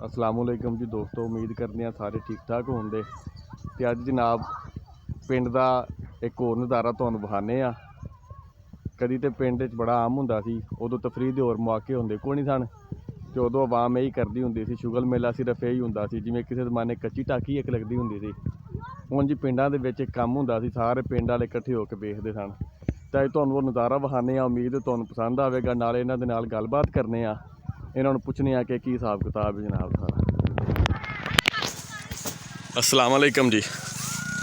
असलामुअलैकुम जी दोस्तों, उम्मीद करते हैं सारे ठीक ठाक होंगे। तो अज जनाब पिंड का एक होर नज़ारा तुहानूं विखाने आ। कभी तो पिंड बड़ा आम हुंदा सी, उदों तफरीह के होर मौके होंदे कोई नहीं सन। तो उदों आवाम यही करती हुंदी सी, शुगल मेला सिर्फ यही हुंदा सी, जिवें किसी जमाने कच्ची टाकी एक लगदी हुंदी सी। हुण जी पिंडां दे विच एक काम हुंदा सी, सारे पिंड वाले इकट्ठे होकर वेखदे सन। तो अज तुहानूं वो नज़ारा विखाने आ, उम्मीद तुहानूं पसंद आवेगा। नाले इन्हां दे नाल गलबात करने आ, इन्होंने पूछने आ कि की हिसाब किताब है जनाब सारा। अस्सलाम वालेकुम जी।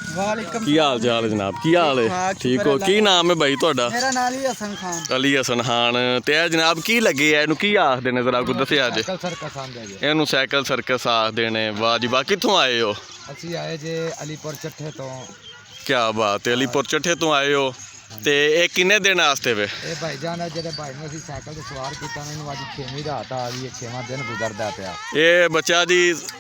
वालेकुम की हाल चाल है जनाब, की हाल है? ठीक हो? की नाम है भाई तुहाडा? मेरा नाम अली हसन खान। अली हसन खान। ते जनाब की लगे है, की आखदे ने जरा कुछ दस्सिया जे? इहनूं साइकिल सर्कस आखदे ने। वाह जी वाह, कित्थों आए हो? असीं आए जे अलीपुर चट्ठे तो। क्या बात है, अलीपुर चट्ठे तो आए हो। ते ये किन्ने दिन वास्ते वे? ये भाईजान है जेडे भाई नूं असीं साइकिल ते सवार कीता ने, अज 6वीं रात आ गई है, 6वां दिन गुजरदा पिया। ये बच्चा जी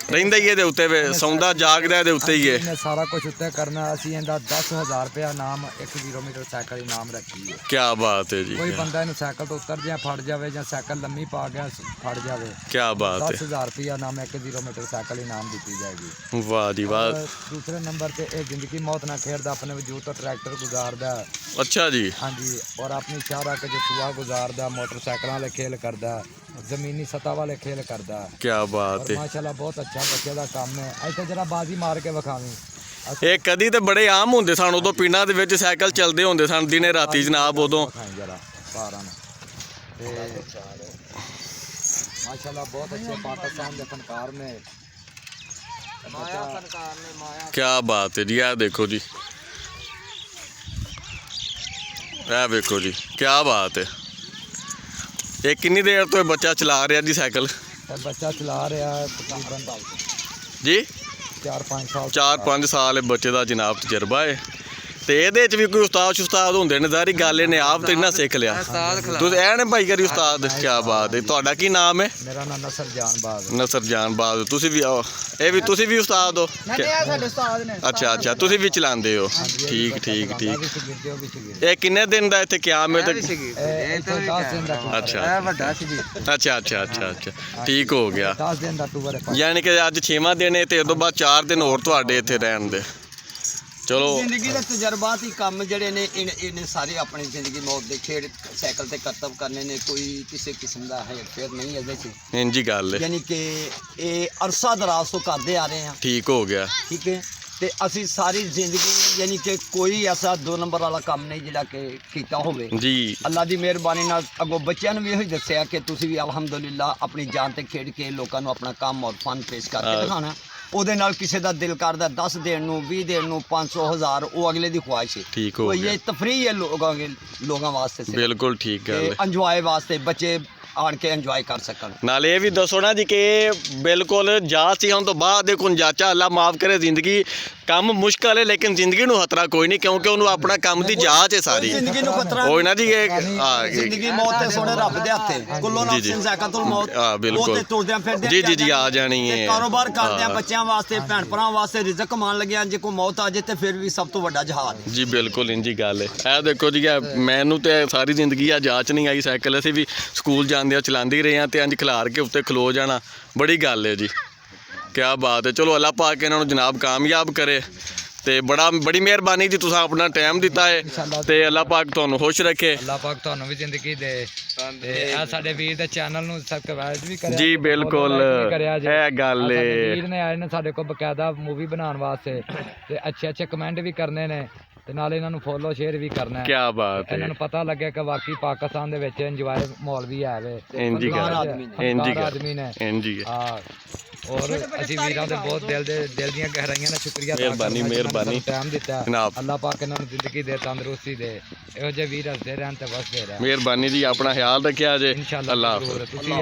रहिंदा ही इहदे उत्ते वे, सौंदा जागदा इहदे उत्ते ही है। इहने सारा कुछ उत्ते करना। असीं इहदा 10,000 रुपया नाम 1 किलोमीटर साइकिल इनाम रखी है। क्या बात है जी। कोई बंदा इहनूं साइकिल तो उतर जाए फड़ जावे, जां साइकिल लम्मी पा गया फड़ जावे, क्या बात है। 10,000 रुपया नाम 1 किलोमीटर साइकिल इनाम दी जाएगी। वाह जी वाह। दूसरे नंबर पे ये जिंदगी मौत ना खेड़दा, अपने वजूद तो ट्रैक्टर गुजारदा। अच्छा जी। हाँ जी, और अपनी शहर आके जो सुबह गुजारदा, मोटरसाइकिल वाले खेल करदा, जमीनी सतह वाले खेल करदा। क्या बात है। माशाल्लाह बहुत अच्छा बच्चे का काम है। इत्थे जरा बाजी मार के विखावी। ये कदी तो बड़े आम होंदे सन, उदों पिंडां दे विच साइकिल चलदे होंदे सन दिने राती जनाब। उदों माशाल्लाह बहुत अच्छे पाकिस्तान के फनकार में। क्या बात है जी। देखो जी, देखो जी, क्या बात है। ये कितनी देर तो बच्चा चला रहा जी साइकिल? बच्चा चला रहा है तकरीबन जी 4-5 साल। 4-5 साल बच्चे का जनाब तजर्बा है। तो ये भी कोई उस्ताद होंगे ने? सारी गल इन्हें आप तो इन्ना सिख लिया। तुम ऐन भाई करी उस्ताद। क्या बात है। तुहाडा की नाम है? मेरा नाम नसर जान बाग। नसर जान बाग। तुसी भी तुसी भी उस्ताद हो? अच्छा अच्छा, तुसी भी चलाते हो? ठीक ठीक ठीक। ये किन्ने दिन का इत्थे क्याम है? अच्छा अच्छा अच्छा अच्छा अच्छा, ठीक हो गया। 10 दिन का टूर है, यानी कि अज 6वां दिन है, तो उस बाद 4 दिन होर तुहाडे इत्थे रहन दे। चलो जिंदगी के तजर्बात ही काम जड़े ने इन्हें सारे अपनी जिंदगी मौत के खेड़ साइकिल से करतब करने ने, कोई किसी किस्म का है फिर नहीं है इंजी गल है। यानी कि ये अरसा दराज तो करते आ रहे हैं। ठीक हो गया। ठीक है, तो असी सारी जिंदगी यानी कि कोई ऐसा 2 नंबर वाला काम नहीं जिहड़ा कि कीता होवे जी। अल्लाह की मेहरबानी नाल। अगों बच्चों ने भी यही दस्सिया कि तुसीं भी अलहमदुलिल्लाह अपनी जान ते खेड के लोगों को अपना काम और फन पेश करके दिखाना। ਉਹਦੇ ਨਾਲ ਕਿਸੇ ਦਾ ਦਿਲ ਕਰਦਾ 10 ਦੇਣ ਨੂੰ, 20 ਦੇਣ ਨੂੰ, 500 1000, ਉਹ ਅਗਲੇ ਦੀ ख्वाहिश है। ठीक हो गया। ये तफरीह है लोगों वास्ते से, बिल्कुल ठीक गल है। इंजॉय वास्ते बच्चे आन के इंजॉय कर सकन। नाले ये भी दसो ना जी कि बिल्कुल जात सी हम तो बाद कुन जाचा, अल्लाह माफ करे। जिंदगी काम मुश्किल है, लेकिन जिंदगी नूं खतरा कोई नहीं, क्योंकि उन्होंने अपना काम की जांच है सारी। जिंदगी नूं खतरा होई ना जी। जिंदगी मौत ते सोने रब दे हत्थे। कुल्लो नफ्सिन ज़ाइक़तुल मौत। बिल्कुल। ओते टुरदे फिरदे जी जी जी आ जानी है। कारोबार करदे आ बच्चों वास्ते, भैन भरावां वास्ते रिज़क कमान लगे जे कोई मौत आ जाए तो फिर भी सब तो वड्डा जहाज है। जी बिल्कुल इंजी गल है। ए देखो जी, मैनू तो सारी जिंदगी जांच नहीं आई साइकिल। असीं भी स्कूल जाते चलाते रहे हैं, तो इंज खिलार के उत्ते खलो जाना बड़ी गल है जी। क्या बात है। चलो अल्लाह पाक इन्हों जनाब कामयाब करे। ते बड़ी मेहरबानी जी, तुसां अपना टाइम दिता है, ते अल्लाह पाक तुहानूं खुश रखे। अल्लाह पाक तुहानूं भी जिंदगी दे। ते आ साडे वीर दे चैनल नूं सब्सक्राइब भी करिया जी। बिल्कुल है गल है। वीर ने आए ने साडे कोल बकायदा मूवी बनाने वास्ते, ते अच्छे अच्छे कमेंट भी करने ने, ते नाल इन्हां नूं फॉलो शेयर भी करना है। क्या बात है। इन्हां नूं पता लगे कि वाकई पाकिस्तान दे विच इंजॉय माहौल भी है वे। इंजी गल आदमी ने। इंजी हां, और असीं वीरां दे बहुत दिल दीआं गहराइयां नाल शुक्रिया अदा मेहरबानी मेहरबानी टाइम दिता जनाब। अल्लाह पाक इन्हां नूं जिंदगी दे, तंदुरुस्ती दे, इहो जे वीर हसदे रहन ते वसदे रहन। मेहरबानी जी, अपना ख्याल रखिया जे। इंशाअल्लाह अल्लाह जरूर। तुसीं